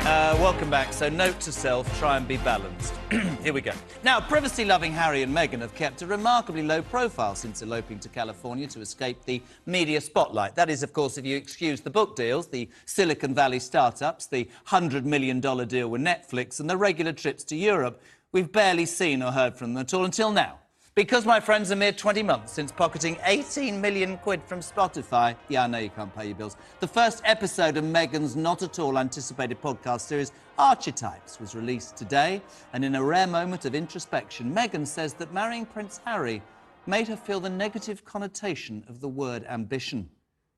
Welcome back. So, note to self, try and be balanced. Here we go. Now, privacy-loving Harry and Meghan have kept a remarkably low profile since eloping to California to escape the media spotlight. That is, of course, if you excuse the book deals, the Silicon Valley startups, the $100 million deal with Netflix and the regular trips to Europe. We've barely seen or heard from them at all until now. Because, my friends, a mere 20 months since pocketing 18 million quid from Spotify. Yeah, I know you can't pay your bills. The first episode of Meghan's not-at-all anticipated podcast series, Archetypes, was released today. And in a rare moment of introspection, Meghan says that marrying Prince Harry made her feel the negative connotation of the word ambition,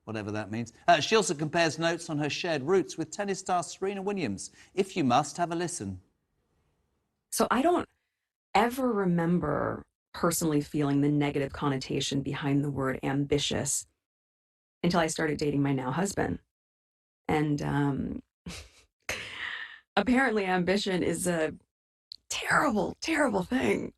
whatever that means. She also compares notes on her shared roots with tennis star Serena Williams. If you must, have a listen. So I don't ever remember personally feeling the negative connotation behind the word ambitious until I started dating my now husband. And apparently ambition is a terrible, terrible thing.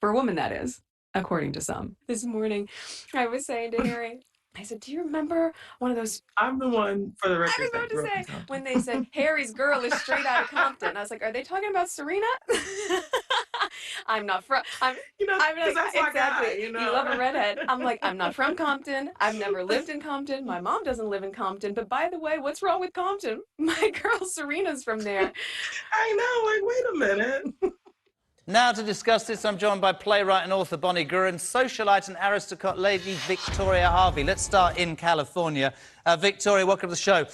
For a woman, that is, according to some. This morning, I was saying to Harry, I said, do you remember one of those... I'm the one, for the record, I was about to say, when they said, Harry's girl is straight out of Compton. I was like, are they talking about Serena? I'm not from... I'm like, that's my exactly. guy, you know? You love a redhead. I'm like, I'm not from Compton. I've never lived in Compton. My mom doesn't live in Compton. But by the way, what's wrong with Compton? My girl Serena's from there. I know, like, wait a minute. Now to discuss this, I'm joined by playwright and author Bonnie Gurin, socialite and aristocrat Lady Victoria Harvey. Let's start in California. Victoria, welcome to the show.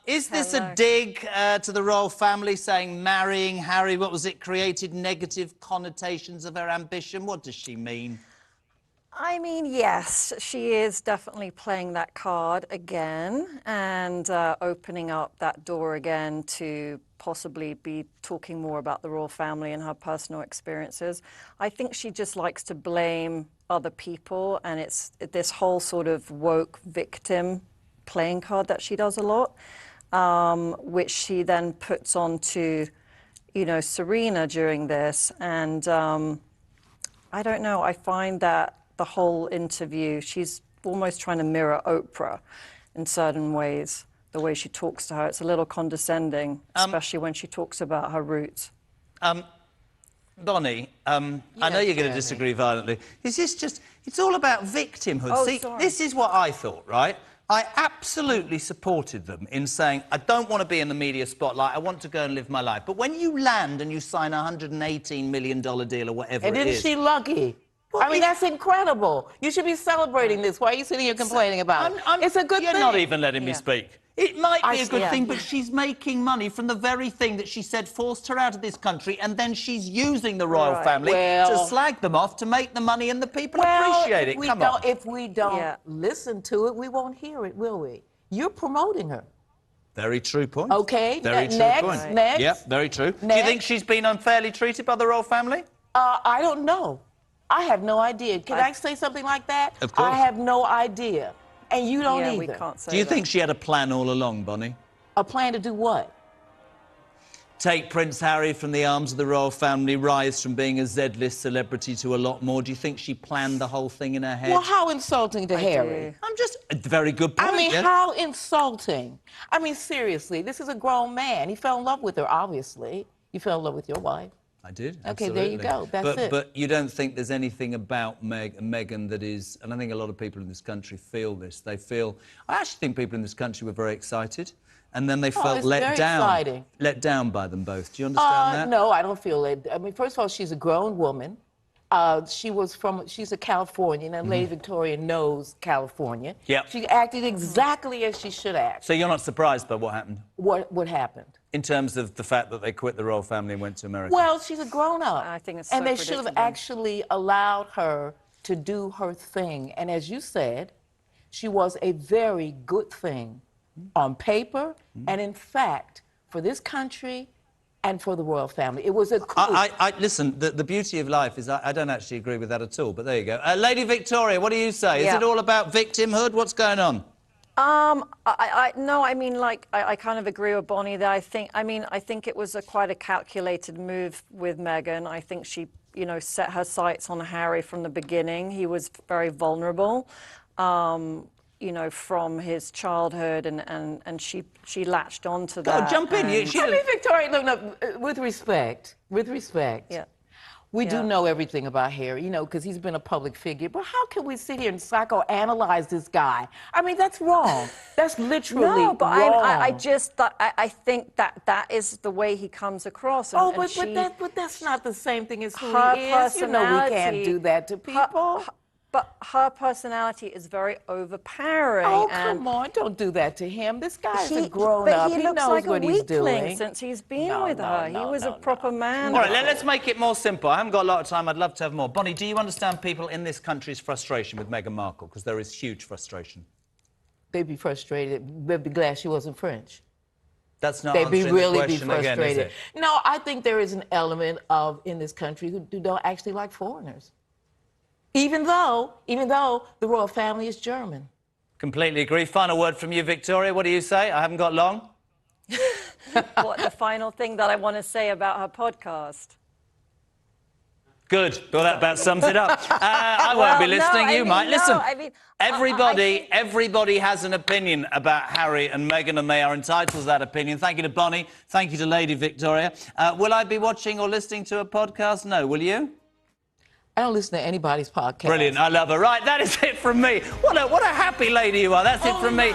Is this a dig to the royal family, saying marrying Harry, what was it, created negative connotations of her ambition? What does she mean? I mean, yes, she is definitely playing that card again and opening up that door again to possibly be talking more about the royal family and her personal experiences. I think she just likes to blame other people, and it's this whole sort of woke victim playing card that she does a lot, which she then puts onto, you know, Serena during this. And I don't know, I find that the whole interview, she's almost trying to mirror Oprah in certain ways. The way she talks to her, it's a little condescending, especially when she talks about her roots. Bonnie, I know you're going to disagree violently. Is this just... It's all about victimhood. Oh, see, sorry. This is what I thought, right? I absolutely supported them in saying, I don't want to be in the media spotlight, I want to go and live my life. But when you land and you sign a $118 million deal or whatever and it is... isn't she lucky? I mean, that's incredible. You should be celebrating this. Why are you sitting here complaining about it? It's a good thing. You're not even letting me speak. It might be a good thing, yeah. but she's making money from the very thing that she said forced her out of this country, and then she's using the royal family to slag them off to make the money, and the people appreciate it. Come on. If we don't listen to it, we won't hear it, will we? You're promoting her. Very true point. Okay. Very true point. Next. Yeah, very true. Next. Do you think she's been unfairly treated by the royal family? I don't know. I have no idea. Can I say something like that? Of course. I have no idea. And you don't either. We can't say Do you think she had a plan all along, Bonnie? A plan to do what? Take Prince Harry from the arms of the royal family, rise from being a Z-list celebrity to a lot more. Do you think she planned the whole thing in her head? Well, how insulting to Harry. I'm just... A very good point. I mean, how insulting. I mean, seriously, this is a grown man. He fell in love with her, obviously. You fell in love with your wife. I did, Okay, absolutely. there you go. That's it. But you don't think there's anything about Meghan that is... And I think a lot of people in this country feel this. They feel... I actually think people in this country were very excited, and then they felt let down by them both. Do you understand that? No, I don't feel it. I mean, first of all, she's a grown woman. She's a Californian, and Lady Victoria knows California. Yep. She acted exactly as she should act. So you're not surprised by what happened? What happened? In terms of the fact that they quit the royal family and went to America? Well, she's a grown-up. I think it's and so they should have actually allowed her to do her thing. And as you said, she was a very good thing on paper and, in fact, for this country and for the royal family. It was a coup. Listen, the beauty of life is I don't actually agree with that at all, but there you go. Lady Victoria, what do you say? Is it all about victimhood? What's going on? No, I mean, like, I kind of agree with Bonnie there. I think it was quite a calculated move with Meghan. I think she, you know, set her sights on Harry from the beginning. He was very vulnerable. you know, from his childhood, and she latched onto Go, that. jump in. and- I mean, Victoria, look, with respect, Yeah. we do Yeah. know everything about Harry, you know, because he's been a public figure. But how can we sit here and psychoanalyze this guy? I mean, that's wrong. That's literally No, but wrong. I just thought, I think that is the way he comes across. And, Oh, and but that's not the same thing as who her he is. You know we can't personality- do that to people. But her personality is very overpowering. Oh, and come on, don't do that to him. This guy is a grown but up. he looks knows like what a he's weakling doing. since he's been No, with no, her. no, he was no, a proper man. All right, let's make it more simple. I haven't got a lot of time. I'd love to have more. Bonnie, do you understand people in this country's frustration with Meghan Markle? Because there is huge frustration. They'd be frustrated. They'd be glad she wasn't French. That's not They'd be answering really the be question again, is frustrated. it? No, I think there is an element of in this country who don't actually like foreigners. Even though the royal family is German. Completely agree. Final word from you, Victoria. What do you say? I haven't got long. What the final thing that I want to say about her podcast? Good. Well, that about sums it up. I won't be Well, no, listening. I You mean, might. no, Listen, I mean, everybody has an opinion about Harry and Meghan, and they are entitled to that opinion. Thank you to Bonnie. Thank you to Lady Victoria. Will I be watching or listening to a podcast? No. Will you? I don't listen to anybody's podcast. Brilliant. I love her. Right, that is it from me. What a happy lady you are. That's it from me.